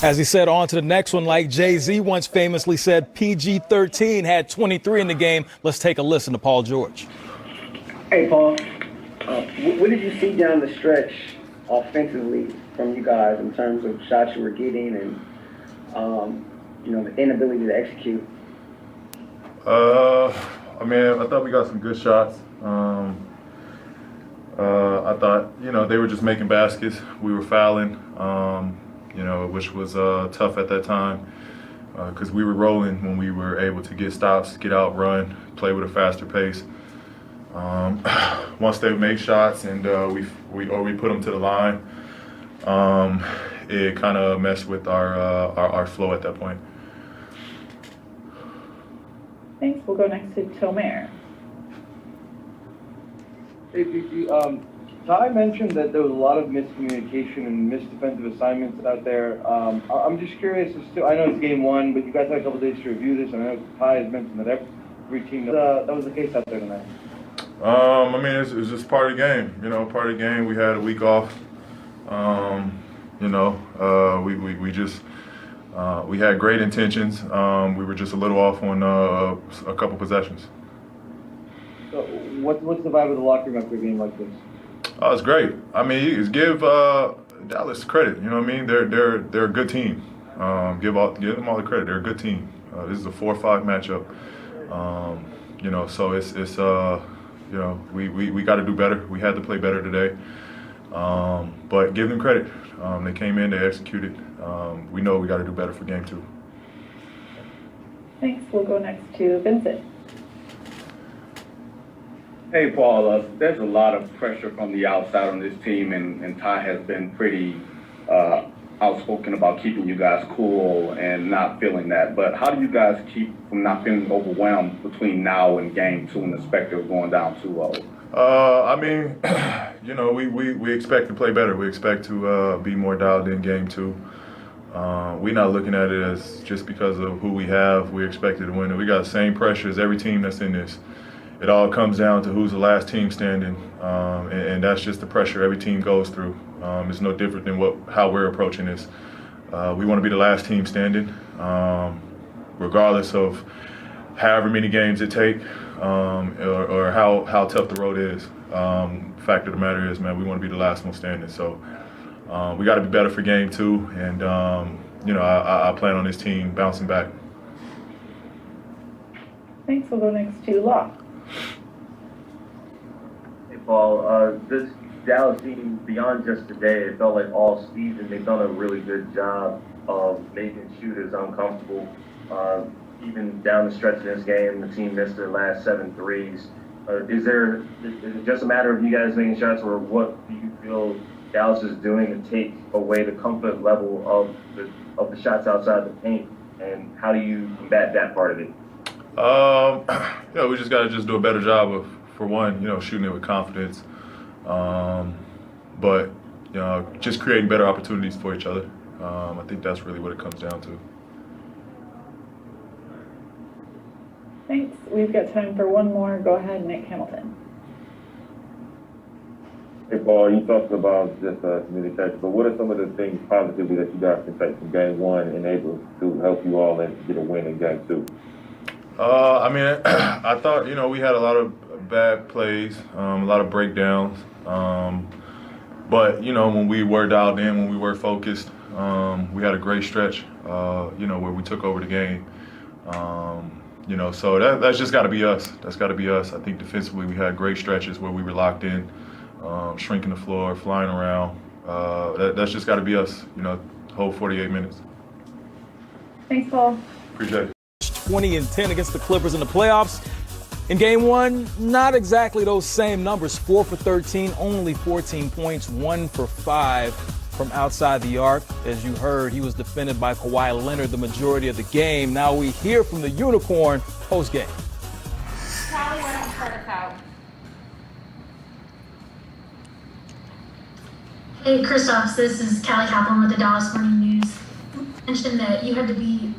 As he said, on to the next one, like Jay-Z once famously said, PG-13 had 23 in the game. Let's take a listen to Paul George. Hey, Paul. What did you see down the stretch offensively from you guys in terms of shots you were getting and, the inability to execute? I thought we got some good shots. I thought, they were just making baskets. We were fouling, which was tough at that time because we were rolling when we were able to get stops, get out, run, play with a faster pace. Once they made shots and we put them to the line, it kind of messed with our flow at that point. Thanks. We'll go next to Tomer. Hey, PC. Ty mentioned that there was a lot of miscommunication and missed defensive assignments out there. I'm just curious as to, I know it's game one, but you guys had a couple days to review this, and I know Ty has mentioned that every team, that was the case out there tonight. It's just part of the game. Part of the game. We had a week off. We had great intentions. We were just a little off on a couple possessions. So what's the vibe of the locker room after a game like this? Oh, it's great. You give Dallas credit. They're a good team. Give them all the credit. They're a good team. This is a 4-5 matchup. So it's we got to do better. We had to play better today. But give them credit. They came in, they executed. We know we got to do better for game 2. Thanks. We'll go next to Vincent. Hey, Paul, there's a lot of pressure from the outside on this team, and Ty has been pretty outspoken about keeping you guys cool and not feeling that. But how do you guys keep from not feeling overwhelmed between now and game 2 and the specter of going down 2-0? We expect to play better. We expect to be more dialed in game 2. We're not looking at it as just because of who we have. We expected to win it. We got the same pressure as every team that's in this. It all comes down to who's the last team standing, and that's just the pressure every team goes through. It's no different than how we're approaching this. We want to be the last team standing, regardless of however many games it take or how tough the road is. Fact of the matter is, man, we want to be the last one standing. So we got to be better for game 2, and I plan on this team bouncing back. Thanks. We'll go next to Law. Hey, Paul. This Dallas team, beyond just today, it felt like all season they've done a really good job of making shooters uncomfortable. Even down the stretch of this game, the team missed their last 7 threes. Is it just a matter of you guys making shots, or what do you feel Dallas is doing to take away the comfort level of the shots outside the paint, and how do you combat that part of it? We just got to do a better job of, for one, shooting it with confidence, but just creating better opportunities for each other. I think that's really what it comes down to. Thanks. We've got time for one more. Go ahead, Nick Hamilton. Hey, Paul, you talked about just communication, but what are some of the things positively that you guys can take from game 1 and able to help you all and get a win in game 2? I thought, we had a lot of bad plays, a lot of breakdowns. But, when we were dialed in, when we were focused, we had a great stretch, where we took over the game. So that's just got to be us. That's got to be us. I think defensively we had great stretches where we were locked in, shrinking the floor, flying around. That's just got to be us, whole 48 minutes. Thanks, Paul. Appreciate it. 20-10 against the Clippers in the playoffs. In game 1, not exactly those same numbers. 4 for 13, only 14 points, 1 for 5 from outside the arc. As you heard, he was defended by Kawhi Leonard the majority of the game. Now we hear from the Unicorn post-game. Callie, why don't you start us out? Hey, Kristaps, this is Callie Kaplan with the Dallas Morning News. You mentioned that you had to be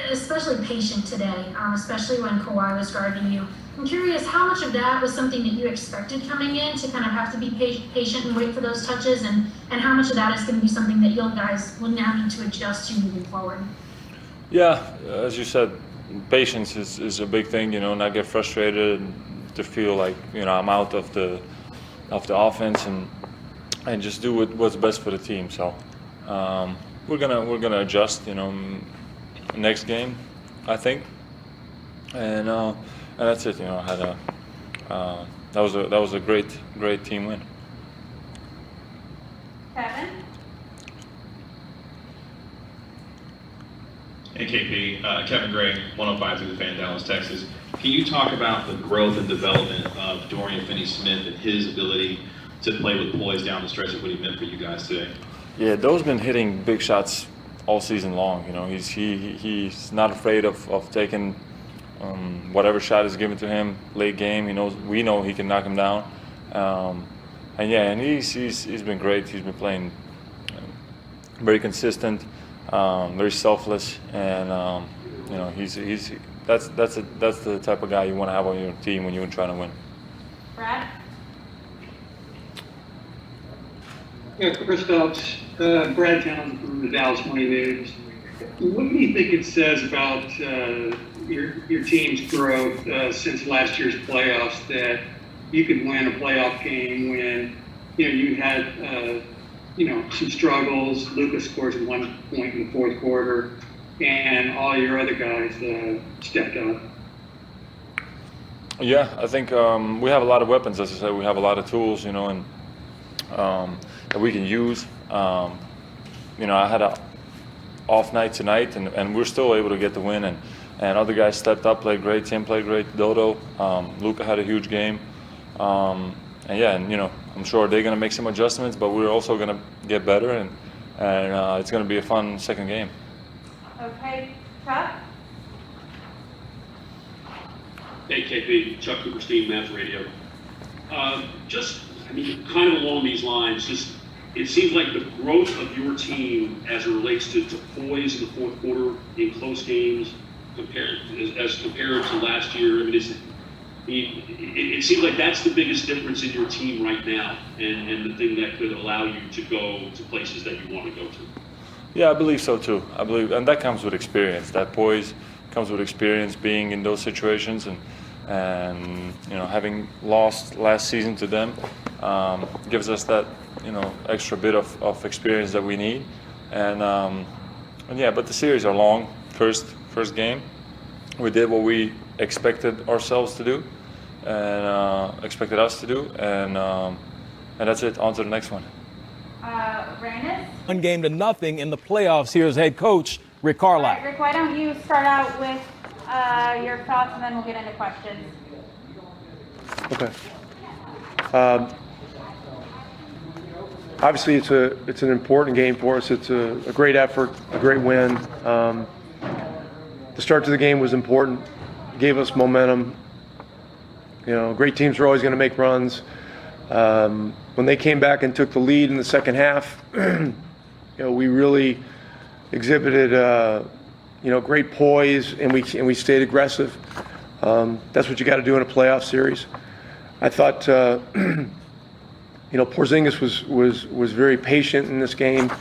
especially patient today, especially when Kawhi was guarding you. I'm curious how much of that was something that you expected coming in to kind of have to be patient and wait for those touches, and how much of that is going to be something that you guys will now need to adjust to moving forward? Yeah, as you said, patience is a big thing, not get frustrated and to feel like, I'm out of the offense and just do what's best for the team. So we're gonna adjust, next game, I think, and that's it. I had that was a great team win. Kevin? Hey, KP. Kevin Gray, 105 through the Fan, Dallas, Texas. Can you talk about the growth and development of Dorian Finney-Smith and his ability to play with poise down the stretch of what he meant for you guys today? Yeah, Do's been hitting big shots all season long. He's not afraid of taking whatever shot is given to him late game. We know he can knock him down. And he's been great. He's been playing very consistent, very selfless, and that's the type of guy you want to have on your team when you're trying to win. Brad? Yeah, Chris Phelps, Brad Town from the Dallas Morning News. What do you think it says about your team's growth since last year's playoffs that you could win a playoff game when you had some struggles? Luka scores 1 point in the fourth quarter, and all your other guys stepped up. Yeah, I think we have a lot of weapons. As I said, we have a lot of tools, and that we can use. I had an off night tonight, and we're still able to get the win. And other guys stepped up, played great. Tim played great. Dodo, Luka had a huge game. I'm sure they're going to make some adjustments, but we're also going to get better, and it's going to be a fun second game. Okay, Chuck? Hey, KP, Chuck Cooperstein, Mavs Radio. Kind of along these lines, it seems like the growth of your team as it relates to poise in the fourth quarter in close games compared to last year. It seems like that's the biggest difference in your team right now, and the thing that could allow you to go to places that you want to go to. Yeah, I believe so too. And that comes with experience. That poise comes with experience, being in those situations, and having lost last season to them gives us that extra bit of experience that we need. But the series are long. First game, we did what we expected ourselves to do, and expected us to do, and that's it. On to the next one. Reynes? 1-0 in the playoffs. Here's head coach Rick Carlisle. All right, Rick, why don't you start out with your thoughts, and then we'll get into questions. Okay. Obviously, it's an important game for us. It's a great effort, a great win. The start to the game was important. It gave us momentum. Great teams are always going to make runs. When they came back and took the lead in the second half, we really exhibited great poise, and we stayed aggressive. That's what you got to do in a playoff series. I thought Porzingis was very patient in this game.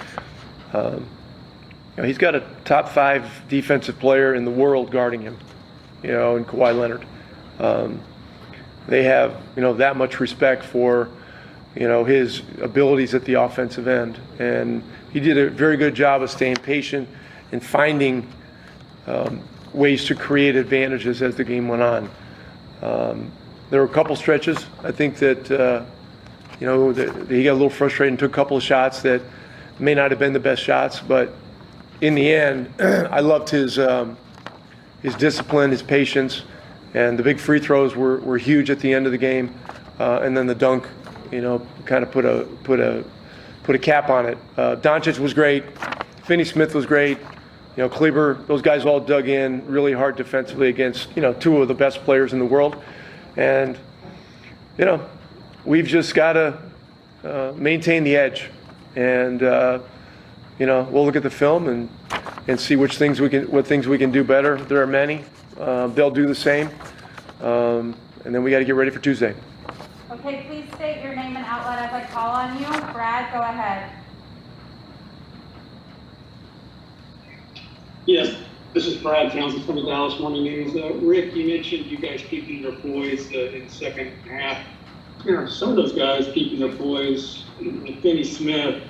He's got a top 5 defensive player in the world guarding him, in Kawhi Leonard. They have that much respect for his abilities at the offensive end, and he did a very good job of staying patient and finding ways to create advantages as the game went on. There were a couple stretches, I think, that that he got a little frustrated and took a couple of shots that may not have been the best shots, but in the end, I loved his discipline, his patience, and the big free throws were huge at the end of the game, and then the dunk, kind of put a cap on it. Doncic was great, Finney-Smith was great, Kleber, those guys all dug in really hard defensively against 2 of the best players in the world, and we've just got to maintain the edge, and we'll look at the film and see what things we can do better. There are many. They'll do the same. and then we got to get ready for Tuesday. Okay, please state your name and outlet as I call on you. Brad, go ahead. Yes, this is Brad Townsend from the Dallas Morning News. Rick, you mentioned you guys keeping your poise in the second half. You know, some of those guys keeping their poise, Finney Smith,